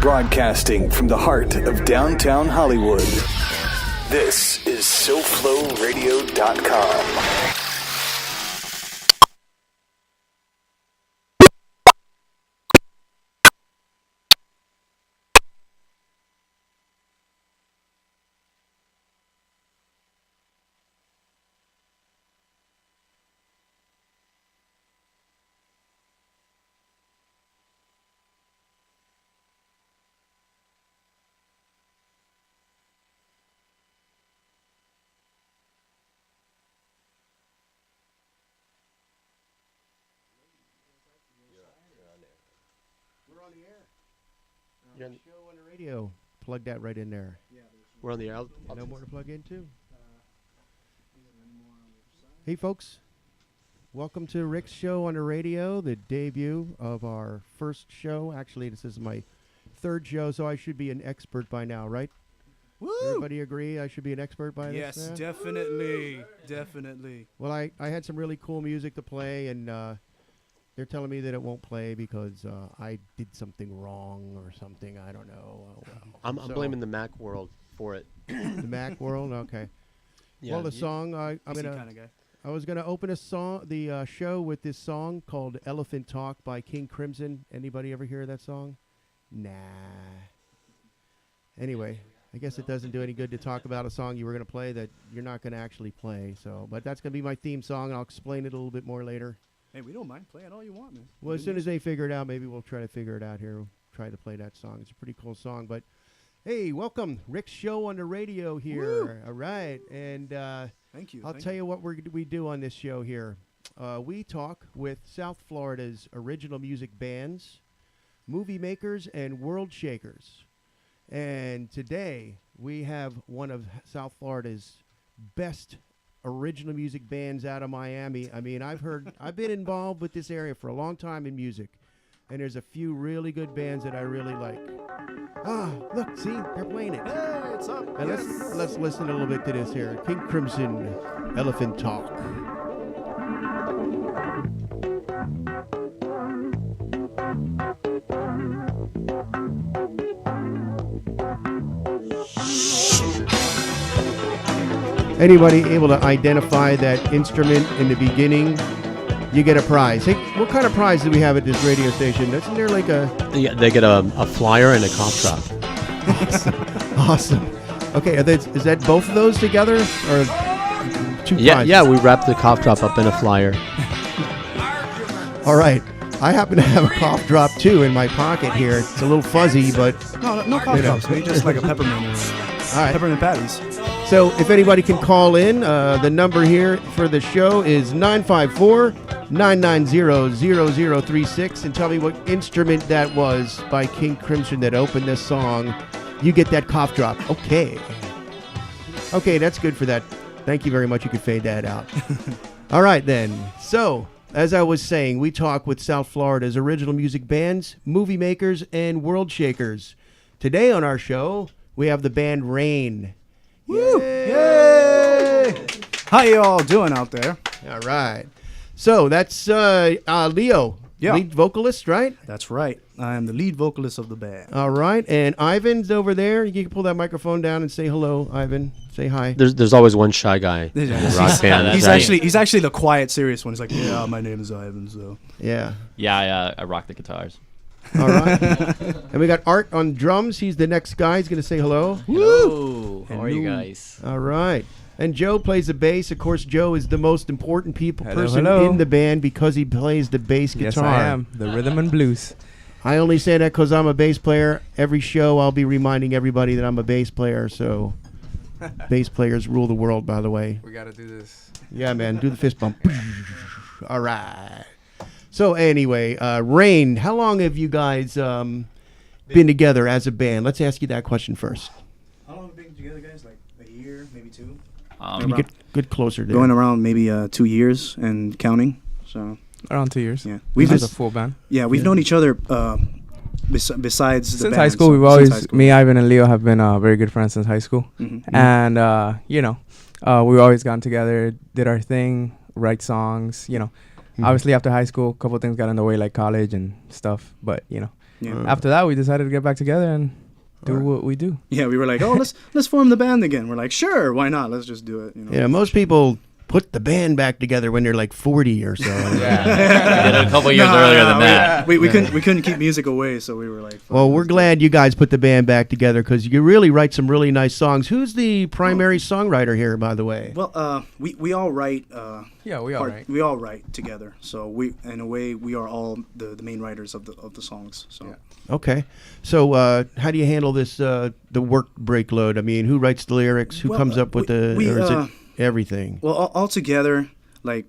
Broadcasting from the heart of downtown Hollywood. This is SoFloRadio.com. Show on the radio. Plug that right in there. We're on the air. No more to plug in too. Hey folks, welcome to Rick's show on the radio, the debut of our first show. Actually, this is my third show, so I should be an expert by now, right? Woo! Everybody agree I should be an expert by yes, this? Yes, definitely. Well, I had some really cool music to play, and they're telling me that it won't play because I did something wrong or something. I don't know. I'm blaming the Mac world for it. The Mac world, okay. Yeah, well, the song I was gonna open the show with this song called "Elephant Talk" by King Crimson. Anybody ever hear that song? Nah. Anyway, I guess it doesn't do any good to talk about a song you were gonna play that you're not gonna actually play. So, but that's gonna be my theme song, and I'll explain it a little bit more later. Hey, we don't mind playing all you want, man. Well, as soon as they figure it out, maybe we'll try to figure it out here. We'll try to play that song. It's a pretty cool song. But, hey, welcome. Rick's show on the radio here. Woo! All right. And thank you. I'll tell you what we do on this show here. We talk with South Florida's original music bands, movie makers, and world shakers. And today we have one of South Florida's best original music bands out of Miami. I mean, I've been involved with this area for a long time in music, and there's a few really good bands that I really like. Ah, look, see, they're playing it. Hey, it's up. And let's listen a little bit to this here. King Crimson, Elephant Talk. Anybody able to identify that instrument in the beginning, you get a prize. Hey, what kind of prize do we have at this radio station? Isn't there like a... Yeah, they get a flyer and a cough drop. Awesome. Okay, is that both of those together? Or two prizes? Yeah, we wrap the cough drop up in a flyer. All right. I happen to have a cough drop, too, in my pocket here. It's a little fuzzy, but... No cough drops. Maybe just like a peppermint or all right. Peppermint patties. So if anybody can call in, the number here for the show is 954-990-0036 and tell me what instrument that was by King Crimson that opened this song. You get that cough drop. Okay, that's good for that. Thank you very much. You can fade that out. All right, then. So, as I was saying, we talk with South Florida's original music bands, movie makers, and world shakers. Today on our show, we have the band Raine. Woo! Yay! How you all doing out there? All right. So that's Leo, lead vocalist, right? That's right. I am the lead vocalist of the band. All right. And Ivan's over there. You can pull that microphone down and say hello, Ivan. Say hi. There's always one shy guy in the rock band. He's actually the quiet, serious one. He's like, yeah, my name is Ivan. So yeah. Yeah, I rock the guitars. All right. And we got Art on drums. He's the next guy. He's going to say hello. Hello. How are you guys? All right. And Joe plays the bass. Of course, Joe is the most important person in the band because he plays the bass guitar. Yes, I am. The rhythm and blues. I only say that because I'm a bass player. Every show I'll be reminding everybody that I'm a bass player. So bass players rule the world, by the way. We got to do this. Yeah, man. Do the fist bump. All right. So anyway, Raine, how long have you guys been together as a band? Let's ask you that question first. How long have we been together, guys? Like a year, maybe two? You get closer there. Going around maybe 2 years and counting. So around 2 years. Yeah, we've a full band. Yeah, we've known each other besides since the band, high school. so We've always me, Ivan, and Leo have been very good friends since high school, and we've always gotten together, did our thing, write songs. Obviously after high school, a couple of things got in the way, like college and stuff. But After that, we decided to get back together and do what we do. Yeah, we were like, oh, let's form the band again. We're like, sure, why not? Let's just do it. Yeah, most people put the band back together when they're like 40 or so. Yeah. We did it a couple years earlier than that. We couldn't keep music away, so we were like, Well, we're glad you guys put the band back together because you really write some really nice songs. Who's the primary songwriter here, by the way? Well, we all write. Yeah, we all write. We all write together. So we, in a way, we are all the main writers of the songs. So. Yeah. Okay. So how do you handle this, the work break load? I mean, who writes the lyrics? Who comes up with or is it everything? Well, all together, like,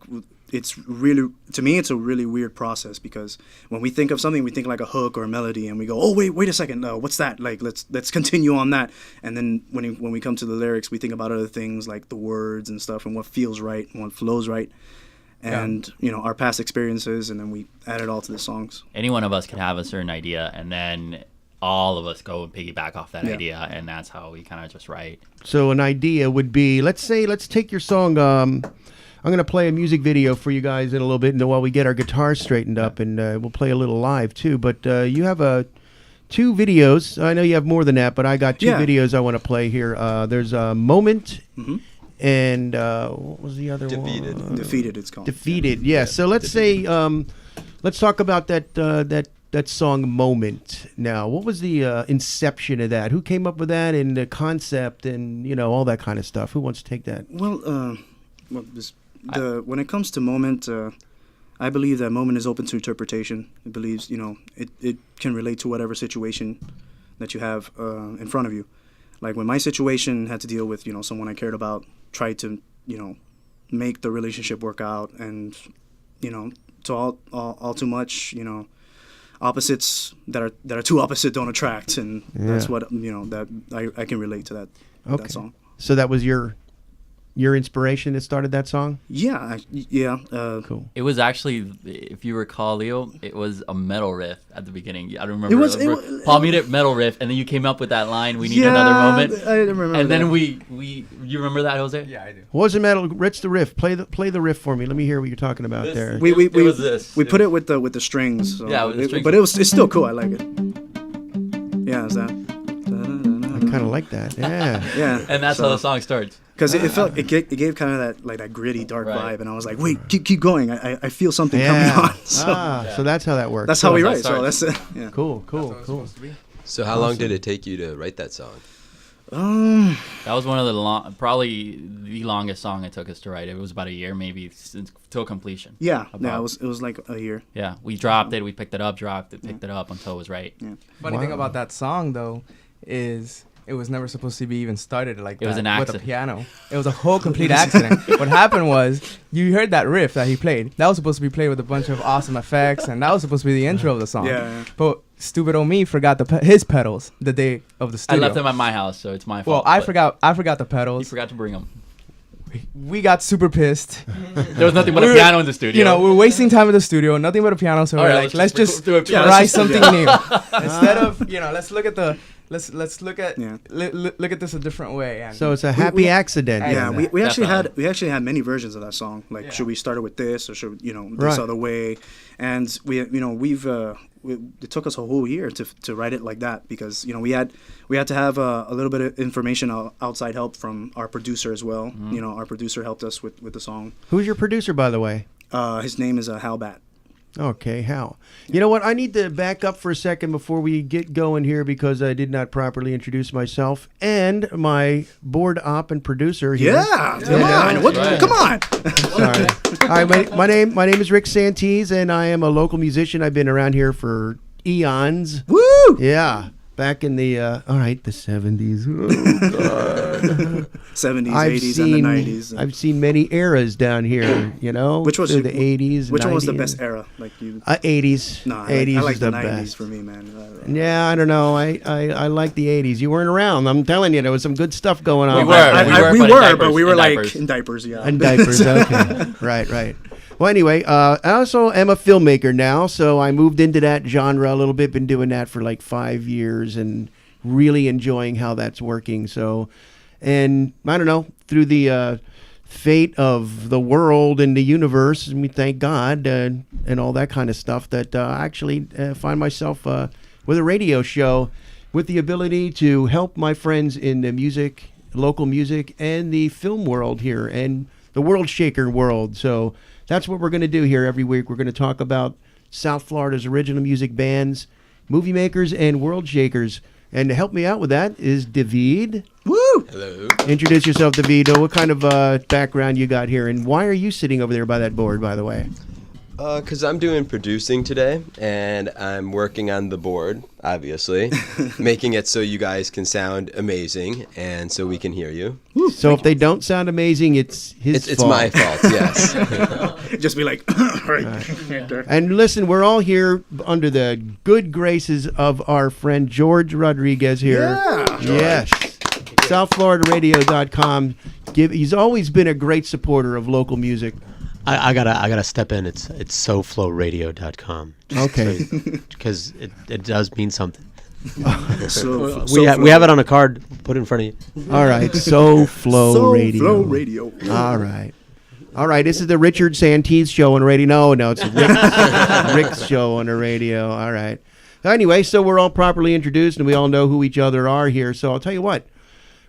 it's really, to me, it's a really weird process because when we think of something, we think like a hook or a melody, and we go, oh, wait a second, what's that? Like, let's continue on that. And then when we come to the lyrics, we think about other things like the words and stuff and what feels right and what flows right. And, our past experiences, and then we add it all to the songs. Any one of us could have a certain idea, and then all of us go and piggyback off that idea, and that's how we kind of just write. So an idea would be, let's take your song. I'm going to play a music video for you guys in a little bit, and while we get our guitars straightened up, and we'll play a little live too. But you have two videos. I know you have more than that, but I got two videos I want to play here. There's a Moment. Mm-hmm. And what was the other one? Defeated, it's called. Defeated, yeah. So let's say, let's talk about that song "Moment." Now, what was the inception of that? Who came up with that and the concept and all that kind of stuff? Who wants to take that? Well, when it comes to "Moment," I believe that "Moment" is open to interpretation. It believes it can relate to whatever situation that you have in front of you. Like when my situation had to deal with someone I cared about, tried to make the relationship work out, and to all too much opposites that are too opposite don't attract, and that's what that I can relate to that song. So that was your inspiration that started that song? Yeah. Cool. It was actually, if you recall, Leo, it was a metal riff at the beginning. I don't remember. Paul made it metal riff, and then you came up with that line, "We need another moment." I remember. And then you remember that, Jose? Yeah, I do. What was the metal? What's the riff? Play the riff for me. Let me hear what you're talking about there. We it was this. We put it with the strings. So with the strings. But it's still cool. I like it. Yeah, is that? I kind of like that. Yeah. Yeah. And that's how the song starts. Because it gave kind of that gritty, dark vibe, and I was like, wait, keep going. I feel something coming on. So that's how that works. That's how we write. So that's it. Yeah. Cool. So how long did it take you to write that song? That was one of the probably the longest song it took us to write. It was about a year, maybe, till completion. Yeah, it was like a year. Yeah, we dropped it, we picked it up, picked it up until it was right. Yeah. Funny thing about that song though is it was never supposed to be even started like that. It was an with accident. a piano. It was a whole complete accident. What happened was you heard that riff that he played. That was supposed to be played with a bunch of awesome effects, and that was supposed to be the intro of the song. Yeah. But stupid old me forgot his pedals the day of the I studio. left them at my house, so it's my fault. Well, I forgot the pedals. You forgot to bring them. We got super pissed. There was nothing but a piano in the studio. We're wasting time in the studio, nothing but a piano. So All we're right, like, let's just do it. try something new instead of let's look at let's look at look at this a different way. And So it's a happy accident. Yeah, we actually Definitely. had many versions of that song. Like, should we start it with this, or should this Right. other way? And it took us a whole year to write it like that, because we had to have a little bit of information, outside help from our producer as well. Mm-hmm. Our producer helped us with the song. Who's your producer, by the way? His name is Hal Bat. Okay, Hal. You know what? I need to back up for a second before we get going here because I did not properly introduce myself and my board op and producer here. Yeah, come on, right. come on. Sorry. All right, my name is Rick Santese, and I am a local musician. I've been around here for eons. Woo! Yeah, back in the the 70s. Oh, 70s, 80s, and the 90s. I've seen many eras down here. Which was through the 80s. Which one was the 90s. best era? Like you? 80s. No, 80s I like is the the 90s best. for me, man. Yeah, I don't know. I like the 80s. You weren't around. I'm telling you, there was some good stuff going on. We were. We but in were, diapers, but we were in like diapers. in diapers. Yeah. And diapers, okay. Right. Well, anyway, I also am a filmmaker now, so I moved into that genre a little bit. Been doing that for like 5 years and really enjoying how that's working. So, and I don't know, through the fate of the world and the universe, and we thank God and all that kind of stuff, that I actually find myself with a radio show with the ability to help my friends in the music, local music, and the film world here and the world shaker world. So that's what we're going to do here every week. We're going to talk about South Florida's original music bands, movie makers, and world shakers. And to help me out with that is David. Woo! Hello. Introduce yourself, David. What kind of background you got here? And why are you sitting over there by that board, by the way? Because I'm doing producing today, and I'm working on the board, obviously, making it so you guys can sound amazing, and so we can hear you. So if they don't sound amazing, it's his It's fault. my fault, yes. Just be like, And listen, we're all here under the good graces of our friend George Rodriguez here. Yeah. Yes. SouthFloridaRadio.com. He's always been a great supporter of local music. I gotta step in. It's SoFlowRadio.com. Okay. Because it does mean something. so We have it on a card. Put it in front of you. All right. Flow Radio. Flow Radio. All right. All right. This is the Richard Santee show on the radio. No, it's Rick's show on the radio. All right. Anyway, so we're all properly introduced and we all know who each other are here. So I'll tell you what.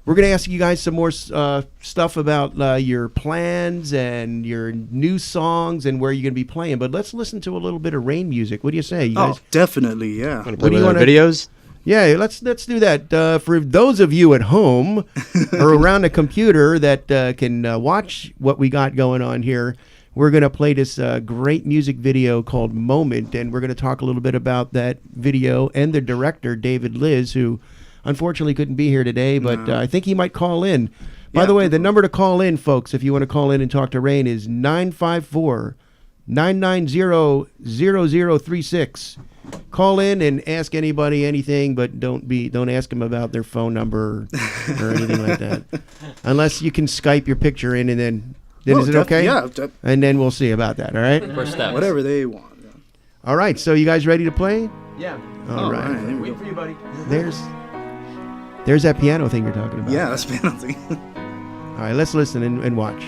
We're going to ask you guys some more stuff about your plans and your new songs and where you're going to be playing. But let's listen to a little bit of Raine music. What do you say? You guys? Oh, definitely, yeah. Want to What play do with you our wanna- videos? Yeah, let's do that. For those of you at home or around a computer that can watch what we got going on here, we're going to play this great music video called Moment, and we're going to talk a little bit about that video and the director, David Liz, who unfortunately couldn't be here today, but I think he might call in. By the way, the number to call in, folks, if you want to call in and talk to Raine is 954-990-0036. Call in and ask anybody anything, but don't ask them about their phone number or anything like that. Unless you can Skype your picture in, and then is it okay? Yeah, And then we'll see about that, all right? First step. whatever they want. Yeah. All right, so you guys ready to play? Yeah. All right. There we go. For you, buddy. There's that piano thing you're talking about. Yeah, that's penalty. All right, let's listen and watch.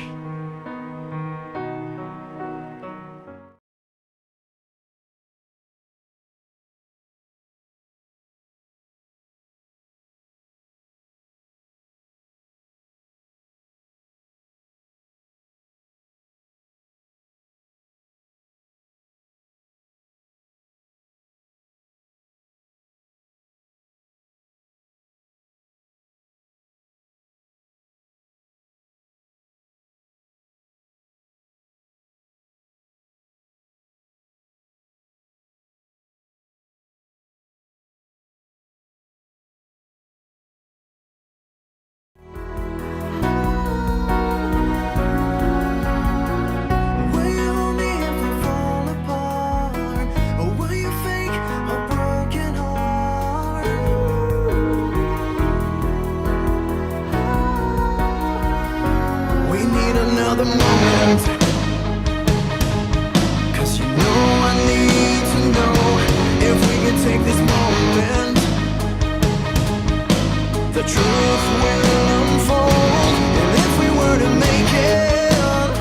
Another moment, 'cause you know I need to know if we can take this moment, the truth will unfold. And if we were to make it,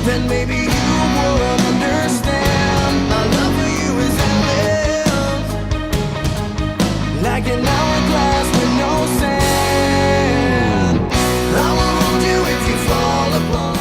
then maybe you will understand. My love for you is endless, like an hourglass with no sand. I won't do if you fall apart.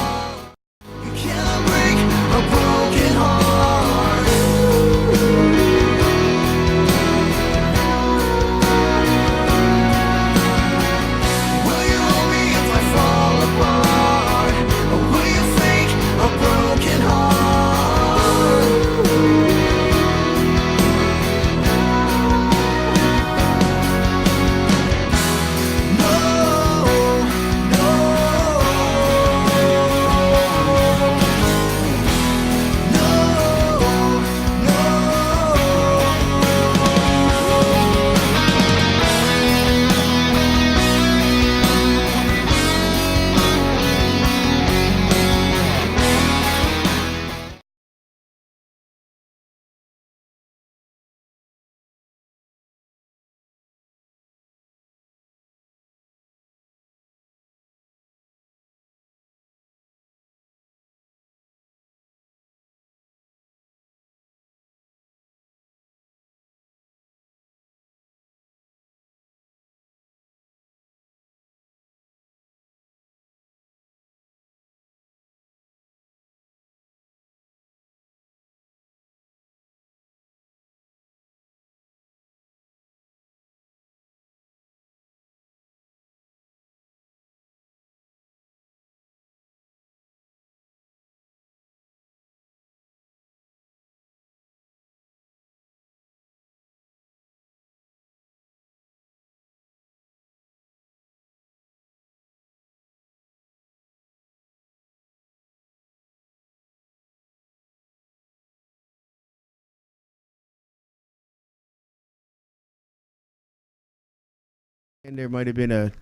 And there might have been a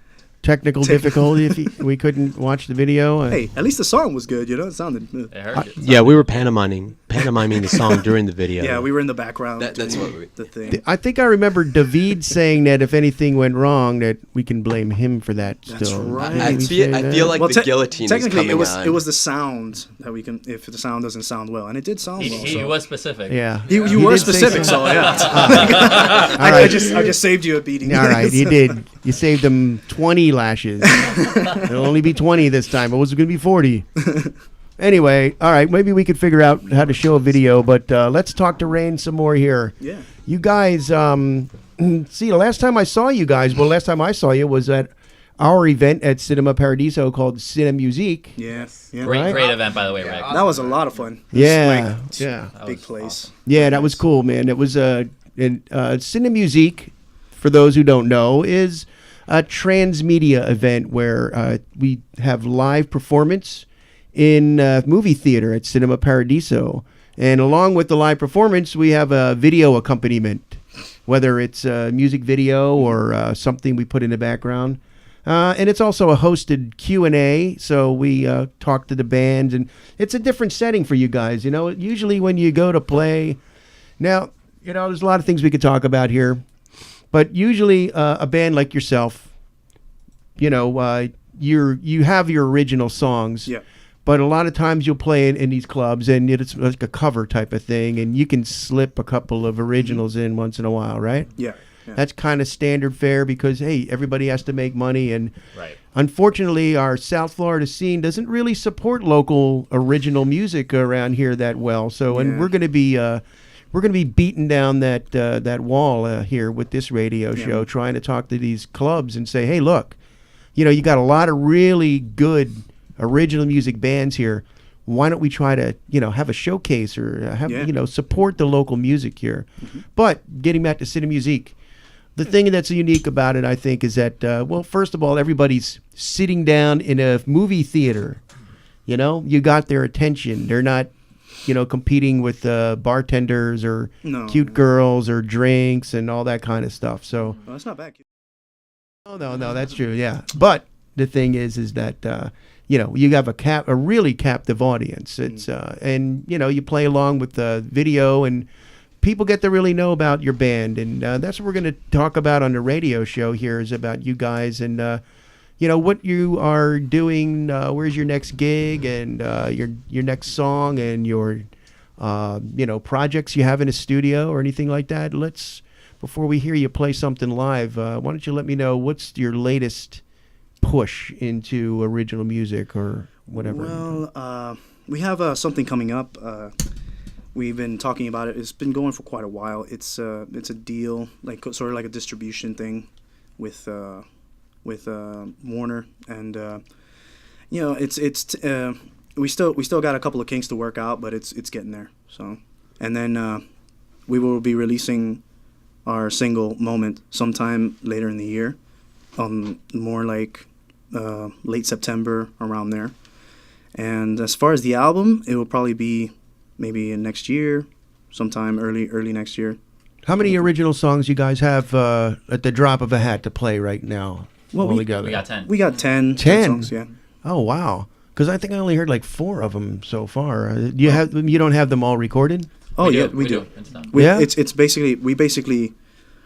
technical difficulty if we couldn't watch the video. Hey, at least the song was good. It sounded. Yeah, we were pantomiming the song during the video. Yeah, we were in the background. That's what we. The thing. I think I remember David saying that if anything went wrong, that we can blame him for that. That's still. right. I feel like the guillotine is technically coming it was the sound that we can, if the sound doesn't sound well, and it did sound well. He was specific. Yeah, You He were did say specific, so. so yeah. All I right. just saved you a beating. All right, you did. You saved him 20 lashes. It'll only be 20 this time. It was going to be 40. Anyway, all right, maybe we could figure out how to show a video, but let's talk to Raine some more here. Yeah. You guys, see, the last time I saw you guys, last time I saw you was at our event at Cinema Paradiso called Cine Musique. Yeah. Yeah. Great event, by the way, Rick. That was a lot of fun. Yeah, Like, yeah. Big place. Yeah, that was cool, man. It was Cine Musique, for those who don't know, is a transmedia event where we have live performance in movie theater at Cinema Paradiso. And along with the live performance, we have a video accompaniment, whether it's a music video or something we put in the background. And it's also a hosted Q&A, so we talk to the band, and it's a different setting for you guys. You know, usually when you go to play, now, you know, there's a lot of things we could talk about here, but usually a band like yourself, you know, you have your original songs. Yeah. But a lot of times you'll play in these clubs, and it's like a cover type of thing, and you can slip a couple of originals in once in a while, right? Yeah. Yeah. That's kind of standard fare because, hey, everybody has to make money. And Right. unfortunately, our South Florida scene doesn't really support local original music around here that well. So, and Yeah. we're going to be beating down that wall here with this radio show, trying to talk to these clubs and say, hey, look, you know, you got a lot of really good original music bands here. Why don't we try to, you know, have a showcase or you know, support the local music here? But getting back to Cine Musique, the thing that's unique about it, I think, is that, well, first of all, everybody's sitting down in a movie theater. You know, you got their attention. They're not, you know, competing with bartenders or cute girls or drinks and all that kind of stuff. So, Well, that's not bad. no, that's true. Yeah. But the thing is that, you know, you have a really captive audience. It's, and, you know, you play along with the video and people get to really know about your band. And that's what we're going to talk about on the radio show here, is about you guys and, you know, what you are doing, where's your next gig and your next song and your, you know, projects you have in a studio or anything like that. Before we hear you play something live, why don't you let me know what's your latest push into original music or whatever? Well, we have something coming up. We've been talking about it. It's been going for quite a while. It's a deal, like sort of like a distribution thing with Warner, and you know, we still got a couple of kinks to work out, but it's getting there. So, and then we will be releasing our single "Moment" sometime later in the year, more like late September, around there. And as far as the album, it will probably be maybe in next year, sometime early next year. How many original songs you guys have at the drop of a hat to play right now? Well, all we together? We got 10. We got 10 10? songs, yeah. Oh wow! Because I think I only heard like 4 of them so far. You don't have them all recorded? Oh yeah, we do. It's done. Yeah? It's basically we basically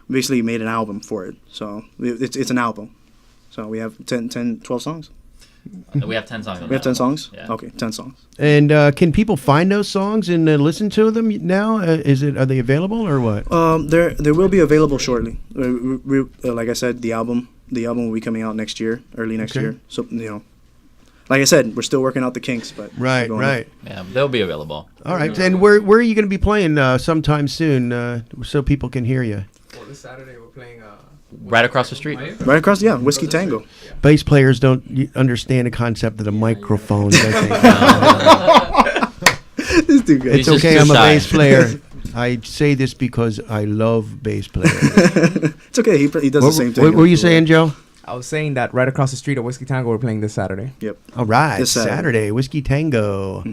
made an album for it. So it's an album. So we have 12 songs. We have 10 songs. We have 10 songs? Yeah. Okay, 10 songs. And can people find those songs and listen to them now? Are they available or what? They will be available shortly. Like I said, the album will be coming out next year, early next year. So, you know, like I said, we're still working out the kinks, but Right. Yeah, they'll be available. All right. And where are you going to be playing sometime soon so people can hear you? Well, this Saturday we're playing. Right across the street. right across, Whiskey Tango. Bass players don't understand the concept of the microphone. This dude guy. It's He's just okay. too I'm a shy. bass player. I say this because I love bass players. It's okay. He does the same thing. What were you saying, Joe? I was saying that right across the street at Whiskey Tango we're playing this Saturday. Yep. All right, This Saturday. Saturday, Whiskey Tango.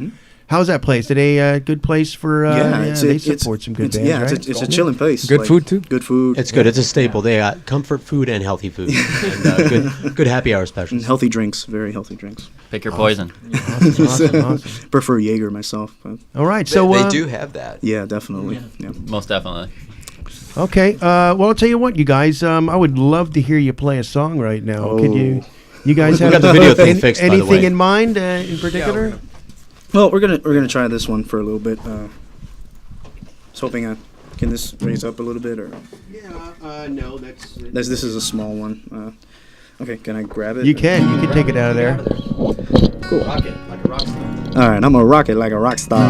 How's that place? Are they a good place for? They support some good bands, right? It's a chilling place. Good food too. Good food. It's good. It's a staple. They got comfort food and healthy food. And good happy hour And specials. healthy drinks. Very healthy drinks. Pick your poison. Awesome. Prefer Jaeger myself. But All right, They, so they do have that. yeah, definitely. Yeah. Most definitely. Okay. Well, I'll tell you what, you guys. I would love to hear you play a song right now. Can you? You guys We have got the video thing fixed, by the anything way. in mind in particular? Well, we're gonna try this one for a little bit. Just hoping can this raise up a little bit or Yeah. No, that's. this is a small one. Okay, can I grab it? You can. You can take it out of there. Cool. Rock it like a rock star. All right, I'm gonna rock it like a rock star.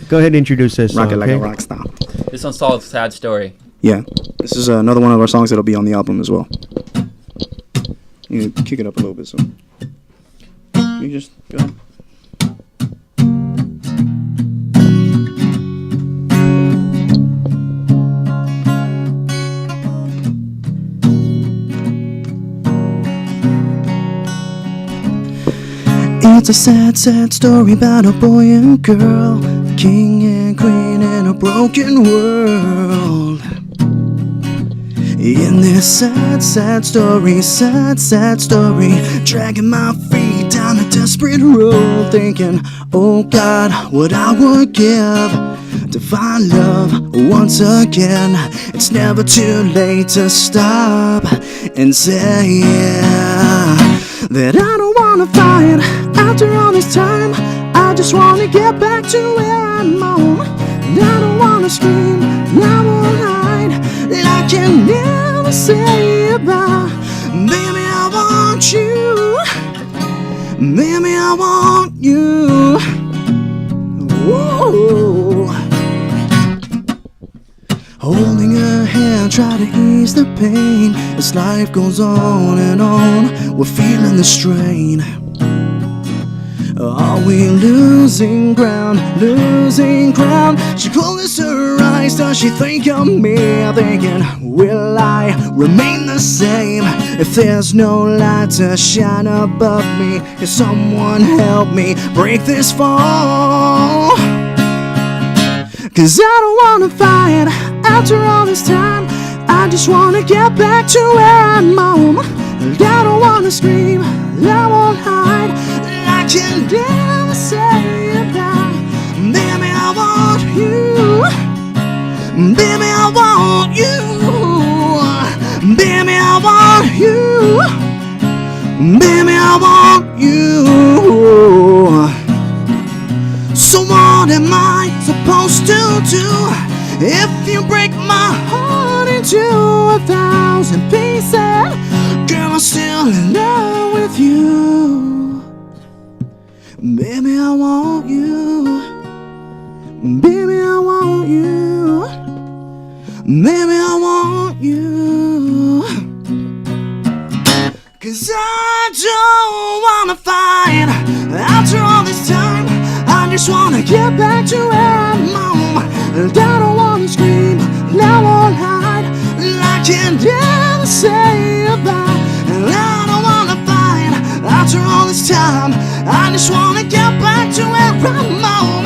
Go ahead and introduce this Rock song. it like okay? a rock star. This one's called Sad Story. Yeah, this is another one of our songs that'll be on the album as well. You kick it up a little bit, so you just go ahead. It's a sad, sad story about a boy and girl, king and queen in a broken world. In this sad, sad story, dragging my feet down a desperate road, thinking, oh God, what I would give to find love once again. It's never too late to stop and say, yeah, that I don't wanna fight after all this time. I just wanna get back to where I'm home. And I don't wanna scream, and I won't hide, and I can never say goodbye. Baby, I want you. Baby, I want you. Whoa. Holding her hand, try to ease the pain. As life goes on and on, we're feeling the strain. Are we losing ground, losing ground? She closes her eyes, does she think of me? Thinking, will I remain the same if there's no light to shine above me? Can someone help me break this fall? Cause I don't wanna fight after all this time. I just wanna get back to where I'm home. And I don't wanna scream, I won't hide, I can never say goodbye. Baby, I want you. Baby, I want you. Baby, I want you. Baby, I want you. So what am I supposed to do if you break my heart into 1,000 pieces? Girl, I'm still in love with you. Baby, I want you. Baby, I want you. Baby, I want you. Cause I don't wanna fight after all this time. I just wanna get back to where I'm home. And I don't wanna scream, and I won't hide, and I can never say goodbye. And I don't wanna fight after all this time. I just wanna get back to where I'm home.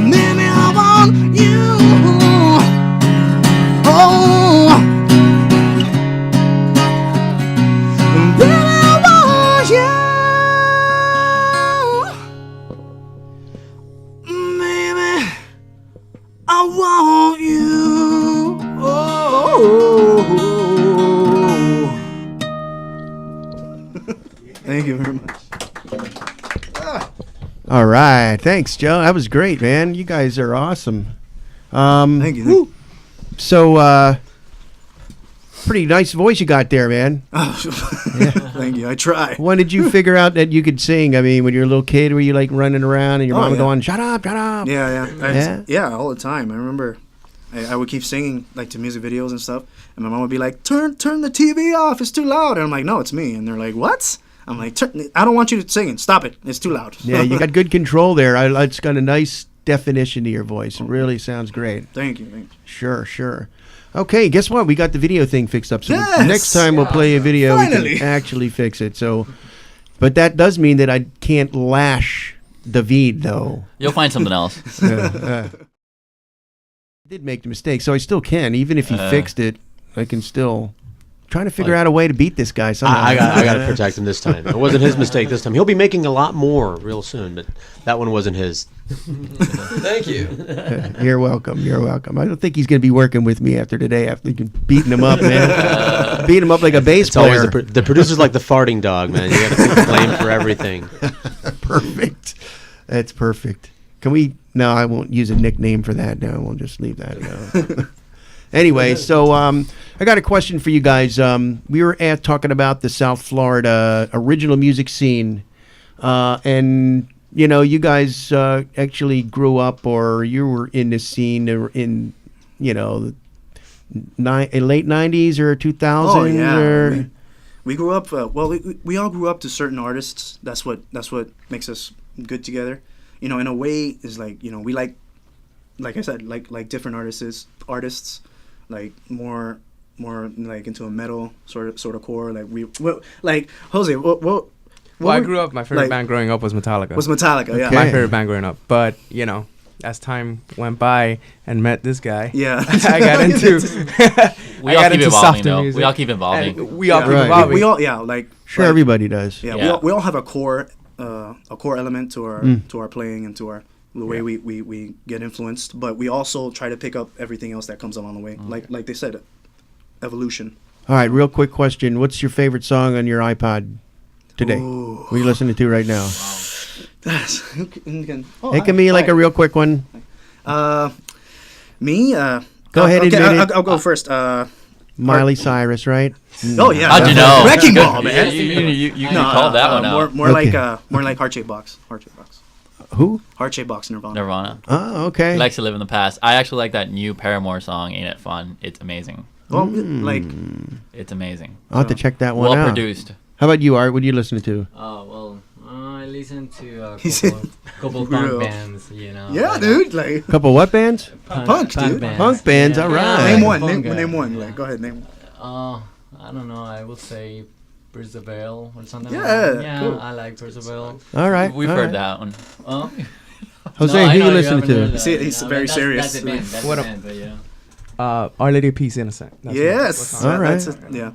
Maybe I want you. Oh, baby, I want you. Baby, I want you. Oh. Thank you very much. All right, thanks, Joe. That was great, man. You guys are awesome. Thank you. So, pretty nice voice you got there, man. Thank you. I try. When did you figure out that you could sing? I mean, when you were a little kid, were you like running around and your Oh, mom yeah. going, "Shut up, shut up"? Yeah, all the time. I remember I would keep singing like to music videos and stuff, and my mom would be like, "Turn the TV off. It's too loud." And I'm like, "No, it's me." And they're like, "What?" I'm like, "I don't want you to sing. Stop it. It's too loud." Yeah, you got good control there. It's got a nice definition to your voice. It really sounds great. Thank you. Thank you. Sure. Okay, guess what? We got the video thing fixed up. So Yes! next time we'll play a video, we Finally! can actually fix it. So, but that does mean that I can't lash David, though. You'll find something else. I did make the mistake, so I still can. Even if he fixed it, I can still trying to figure out a way to beat this guy somehow. I got to protect him this time. It wasn't his mistake this time. He'll be making a lot more real soon, but that one wasn't his. Thank you. You're welcome. You're welcome. I don't think he's going to be working with me after today. After beating him up, man, beat him up like a bass It's always player. the producer's like the farting dog, man. You got to take the blame for everything. Perfect. That's perfect. Can we? No, I won't use a nickname for that. No, we'll just leave that. No. Anyway, so I got a question for you guys. We were talking about the South Florida original music scene, and you know, you guys actually grew up, or you were in this scene in, you know, late '90s or 2000s. Oh yeah, or we grew up. Well, we all grew up to certain artists. That's what makes us good together. You know, in a way, is like, you know, we like I said, like different artists. Like more like into a metal sort of core. Like Jose. Well, I grew up. My favorite band growing up was Metallica. Yeah. My favorite band growing up, but you know, as time went by and met this guy, yeah, I got into. We all keep evolving, though. We all keep evolving. And we all keep Right. evolving. We all, yeah, like sure, everybody does. Yeah, Yeah. we all have a core element to our playing and to the way we get influenced, but we also try to pick up everything else that comes along the way. Like they said, evolution. All right, real quick question. What's your favorite song on your iPod today? Ooh. What are you listening to right now? It can be like a real quick one. Me? Go ahead and admit it. I'll go first. Miley Cyrus, right? Oh yeah. How'd you know? Wrecking Ball, man. You called that one out. More Okay. like Heart-Shaped Box. Heart-Shaped Box. Who? Heart-Shaped Box, Nirvana. Nirvana. Oh, okay. He likes to live in the past. I actually like that new Paramore song, Ain't It Fun? It's amazing. Well, like It's amazing. I'll have to check that one Well out. produced. How about you, Art? What are you listening to? Oh well, I listen to a He said- couple Real. punk bands, you know. yeah, like, dude. Like Couple what bands? Punk, dude. bands. Punk bands, all right. name one. Punk Name guy. one. Like go ahead. Name. I don't know. I would say Perseverance or something. Yeah, like that. Yeah, cool. I like Perseverance. All right. We've all heard right. that one. Oh. Jose, No, I who know you listening haven't heard to? that, See, he's you know, very but serious. That's a band. That's What a up? band, but yeah. Our Lady of Peace, Innocent. That's Yes. All right. That's yeah.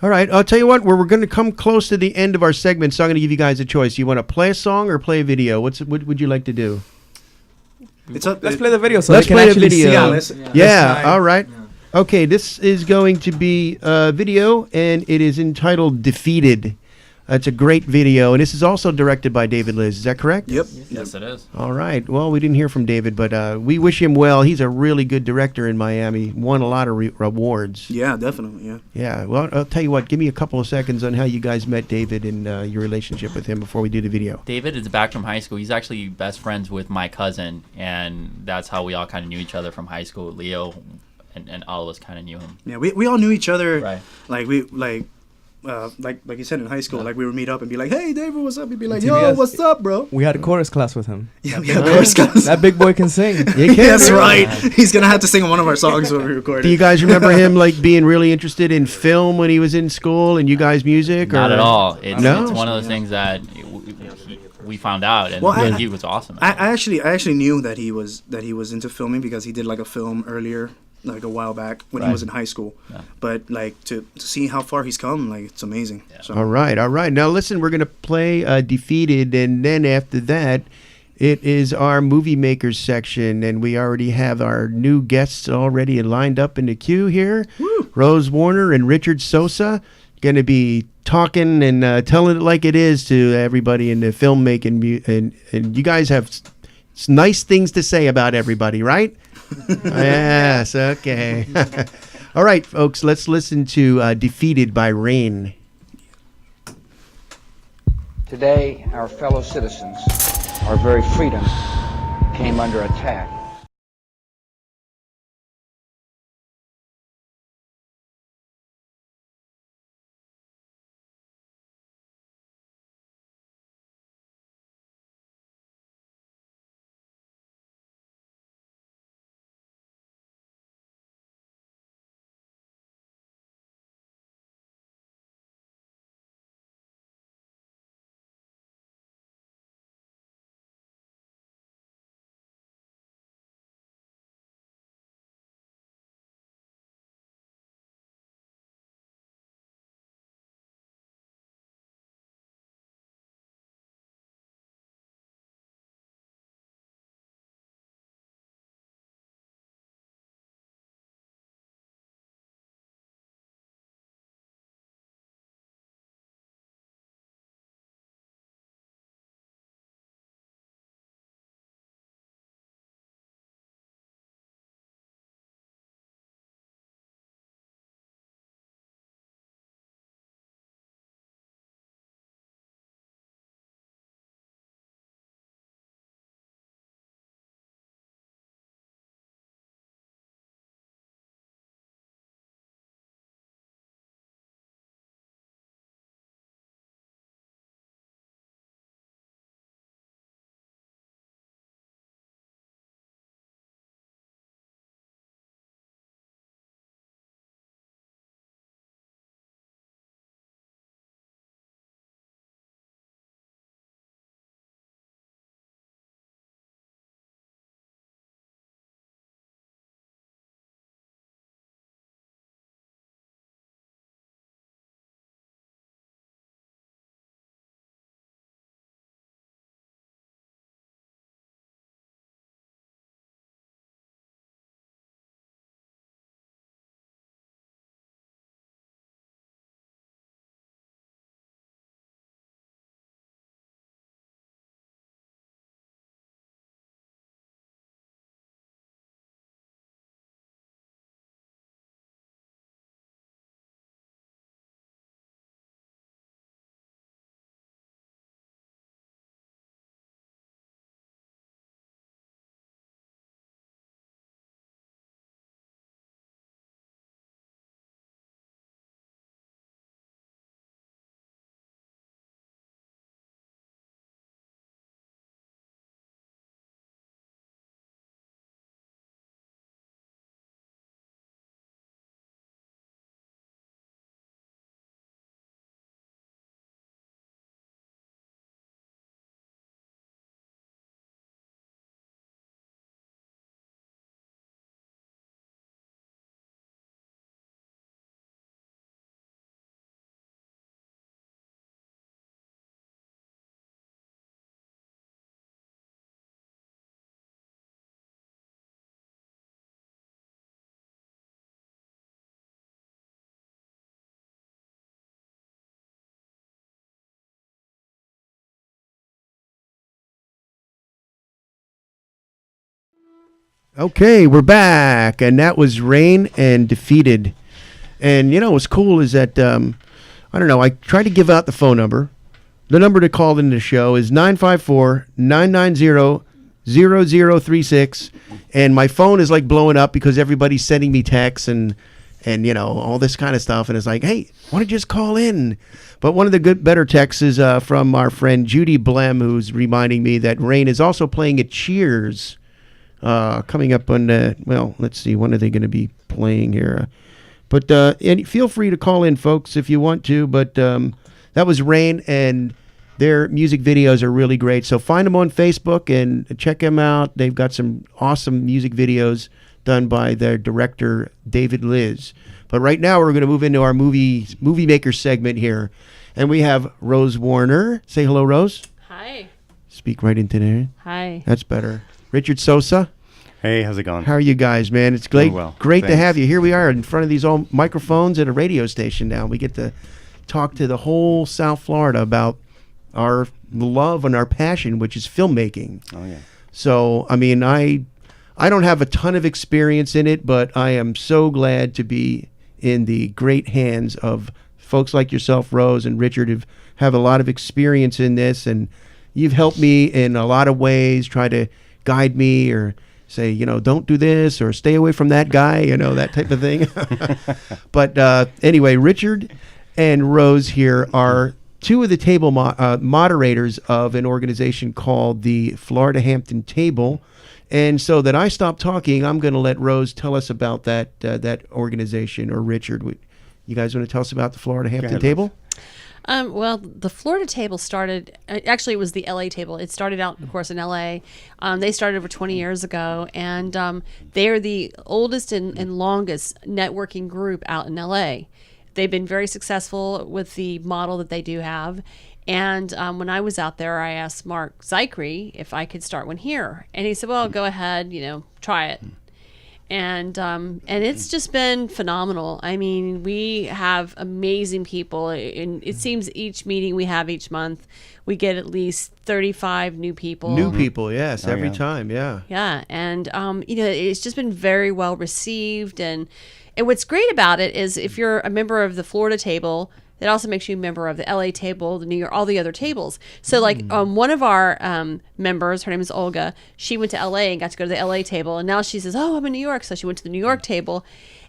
All right. I'll tell you what. We're going to come close to the end of our segment, so I'm going to give you guys a choice. You want to play a song or play a video? What would you like to do? It's up. Let's play the video so Let's they can play the actually video. see. Yeah, Yeah, let's- Yeah. nice. All right. Okay. This is going to be a video, and it is entitled "Defeated." It's a great video, and this is also directed by David Liz. Is that correct? Yep. Yes, it is. All right. Well, we didn't hear from David, but we wish him well. He's a really good director in Miami. Won a lot of awards. Yeah, definitely. Yeah. Yeah. Well, I'll tell you what. Give me a couple of seconds on how you guys met David and your relationship with him before we do the video. David is back from high school. He's actually best friends with my cousin, and that's how we all kind of knew each other from high school. Leo and all of us kind of knew him. Yeah. We all knew each other. Right. Like you said in high school, like we would meet up and be like, "Hey, David, what's up?" He'd be like, TBS. "Yo, what's up, bro?" We had a chorus class with him. Yeah, we had chorus class. That big boy can sing. You can, That's really? right. He's gonna have to sing one of our songs when we record Do you it. guys remember him like being really interested in film when he was in school and you guys' music? Not or? at all. It's, No? it's one of those things that we found out, and Well, he was awesome. I actually knew that he was into filming because he did like a film earlier, like a while back when he Right. was in high school. Yeah. But like to see how far he's come, like it's amazing. So All right, all right. Now listen, we're gonna play "Defeated," and then after that, it is our movie makers section, and we already have our new guests already lined up in the queue here. Rose Warner and Richard Sosa going to be talking and telling it like it is to everybody in the filmmaking, and you guys have nice things to say about everybody, right? Yes, okay. All right, folks, let's listen to "Defeated" by Raine. Today, our fellow citizens, our very freedom came under attack. Okay, we're back, and that was Raine and Defeated. And what's cool is that I don't know. I tried to give out the phone number. The number to call in the show is 954-990-0036, and my phone is like blowing up because everybody's sending me texts and all this kind of stuff, and it's like, hey, why don't you just call in? But one of the better texts is from our friend Judy Blem, who's reminding me that Raine is also playing at Cheers coming up on let's see, when are they going to be playing here? But and feel free to call in, folks, if you want to. But that was Raine, and their music videos are really great. So find them on Facebook and check them out. They've got some awesome music videos done by their director, David Liz. But right now we're going to move into our movie maker segment here. And we have Rose Warner. Say hello, Rose. Hi. Speak right into there. Hi. That's better. Richard Sosa. Hey, how's it going? How are you guys, man? It's great, great to Thanks. have you. Here we are in front of these old microphones at a radio station now. We get to talk to the whole South Florida about our love and our passion, which is filmmaking. Oh, yeah. So, I mean, I don't have a ton of experience in it, but I am so glad to be in the great hands of folks like yourself, Rose and Richard, who have a lot of experience in this, and you've helped me in a lot of ways, try to guide me or say, don't do this or stay away from that guy, that type of thing. But anyway, Richard and Rose here are two of the table moderators of an organization called the Florida Hampton Table. And so that I stop talking, I'm going to let Rose tell us about that organization, or Richard. You guys want to tell us about the Florida Hampton Table? Well, the Florida Table started, actually it was the LA Table. It started out, of course, in LA. They started over 20 years ago, and they are the oldest and longest networking group out in LA. They've been very successful with the model that they do have. And when I was out there, I asked Mark Zykri if I could start one here. And he said, well, go ahead, try it. And it's just been phenomenal. I mean, we have amazing people, and it seems each meeting we have each month, we get at least 35 new people. New people, yes, every time, yeah. Yeah, and it's just been very well received, and what's great about it is if you're a member of the Florida Table, it also makes you a member of the LA Table, the New York, all the other tables. So one of our members, her name is Olga, she went to LA and got to go to the LA Table, and now she says, oh, I'm in New York, so she went to the New York Table.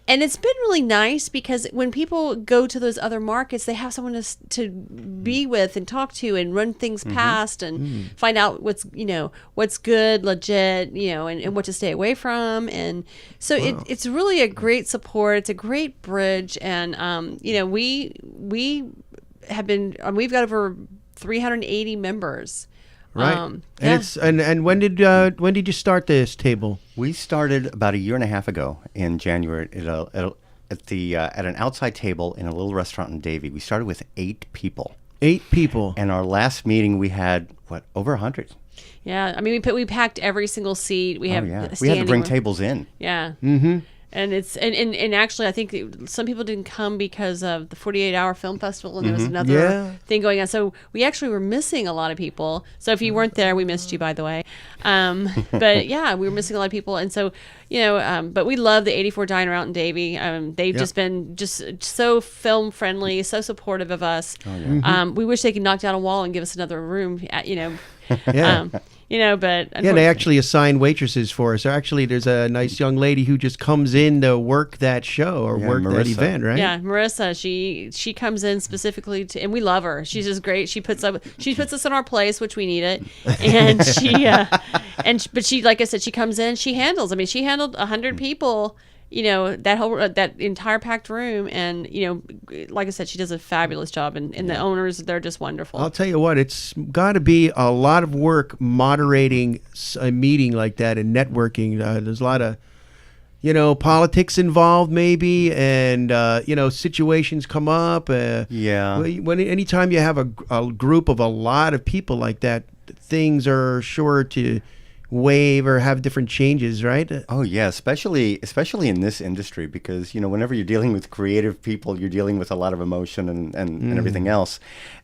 And it's been really nice because when people go to those other markets, they have someone to be with and talk to and run things past and find out what's good, legit, and what to stay away from. And so it's really a great support. It's a great bridge. And, we have been, we've got over 380 members. Right, and it's and when did you start this table? We started about a year and a half ago in January at an outside table in a little restaurant in Davie. We started with 8 people. 8 people, and our last meeting we had over 100. Yeah, I mean we packed every single seat. We have we had to bring tables in. Yeah. Mm-hmm. And it's and actually I think some people didn't come because of the 48-hour film festival, and there was another thing going on. So we actually were missing a lot of people. So if you weren't there, we missed you, by the way. But yeah, we were missing a lot of people, and so but we love the 84 Diner out in Davie. They've just been so film friendly, so supportive of us. Oh, yeah. We wish they could knock down a wall and give us another room. But they actually assign waitresses for us. So actually, there's a nice young lady who just comes in to work that show or work Marissa. that event, right? Yeah, Marissa. She comes in specifically to, and we love her. She's just great. She puts us in our place, which we need it, and but she, like I said, she comes in. She handles. I mean, she handled 100 people. That entire packed room, and like I said, she does a fabulous job, and the owners, they're just wonderful. I'll tell you what, it's got to be a lot of work moderating a meeting like that and networking. There's a lot of politics involved maybe, and situations come up. Anytime you have a group of a lot of people like that, things are sure to wave or have different changes, right? Oh yeah, especially in this industry, because whenever you're dealing with creative people, you're dealing with a lot of emotion and everything else.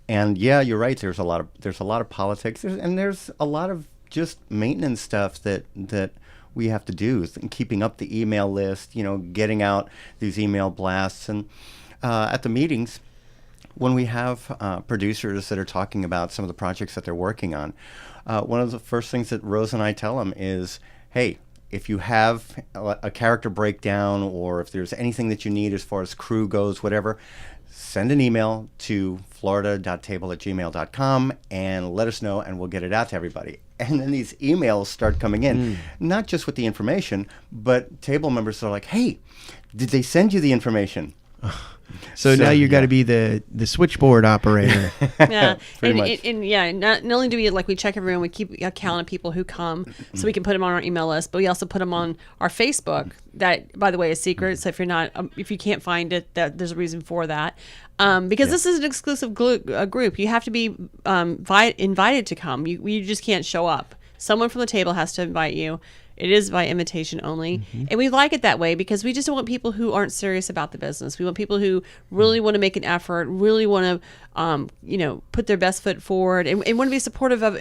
And yeah, you're right. There's a lot of politics, and there's a lot of just maintenance stuff that we have to do, keeping up the email list, getting out these email blasts. And at the meetings, when we have producers that are talking about some of the projects that they're working on, one of the first things that Rose and I tell them is, hey, if you have a character breakdown or if there's anything that you need as far as crew goes, whatever, send an email to florida.table@gmail.com and let us know, and we'll get it out to everybody. And then these emails start coming in, not just with the information, but table members are like, hey, did they send you the information? So now you got to be the switchboard operator. Yeah, Pretty much. and not only do we check everyone, we keep a count of people who come, so we can put them on our email list. But we also put them on our Facebook. That, by the way, is secret. So if you can't find it, that there's a reason for that. Because this is an exclusive group. You have to be invited to come. You just can't show up. Someone from the table has to invite you. It is by invitation only. And we like it that way because we just don't want people who aren't serious about the business. We want people who really want to make an effort, really want to, put their best foot forward and want to be supportive of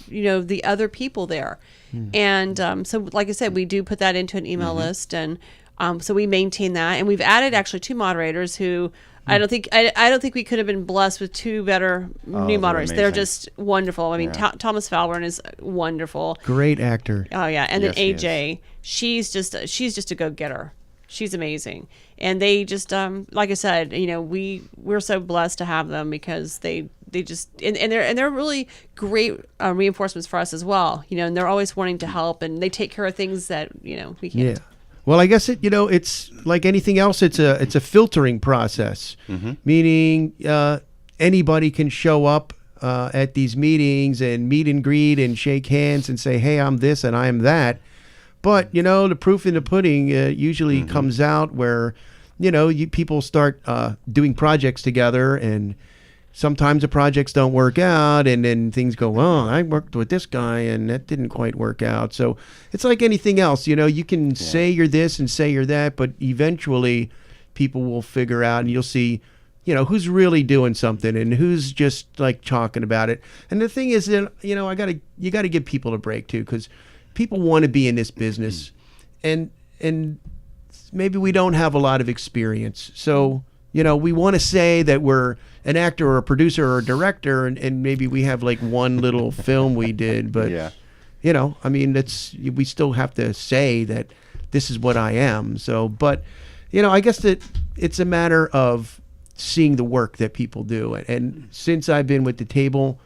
the other people there. And so, like I said, we do put that into an email list. And so we maintain that. And we've added actually 2 moderators who I don't think we could have been blessed with 2 better new moderators. They're just wonderful. I mean, Thomas Falburn is wonderful. Great actor. Oh yeah, and Yes, then AJ, she's just a go-getter. She's amazing, and they just like I said, we're so blessed to have them because they just and they're really great reinforcements for us as well. And they're always wanting to help, and they take care of things that we can't. Yeah. Well, I guess it's like anything else. It's a filtering process, meaning anybody can show up at these meetings and meet and greet and shake hands and say, "Hey, I'm this and I'm that." But the proof in the pudding usually comes out where people start doing projects together, and sometimes the projects don't work out, and then things go, oh, I worked with this guy and that didn't quite work out. So it's like anything else, you can say you're this and say you're that, but eventually people will figure out, and you'll see, who's really doing something and who's just like talking about it. And the thing is that, you got to give people a break too, because people want to be in this business, and maybe we don't have a lot of experience. So, we want to say that we're an actor or a producer or a director, and maybe we have like one little film we did, but we still have to say that this is what I am. So, but I guess that it's a matter of seeing the work that people do. And since I've been with the table,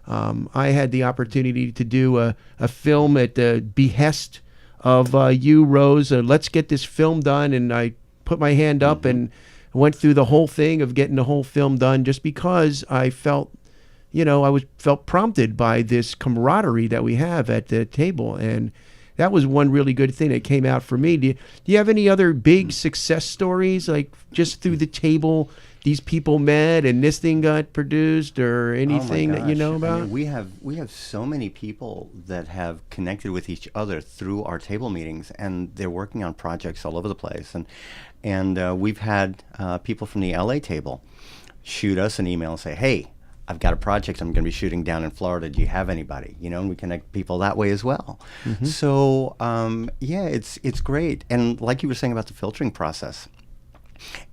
I had the opportunity to do a film at the behest of you, Rose. Let's get this film done, and I put my hand up and went through the whole thing of getting the whole film done, just because I felt, felt prompted by this camaraderie that we have at the table, and that was one really good thing that came out for me. Do you have any other big success stories, like just through the table, these people met and this thing got produced, or anything that you know about? I mean, we have so many people that have connected with each other through our table meetings, and they're working on projects all over the place. And we've had people from the LA table shoot us an email and say, hey, I've got a project I'm going to be shooting down in Florida. Do you have anybody? And we connect people that way as well. So, it's great. And like you were saying about the filtering process,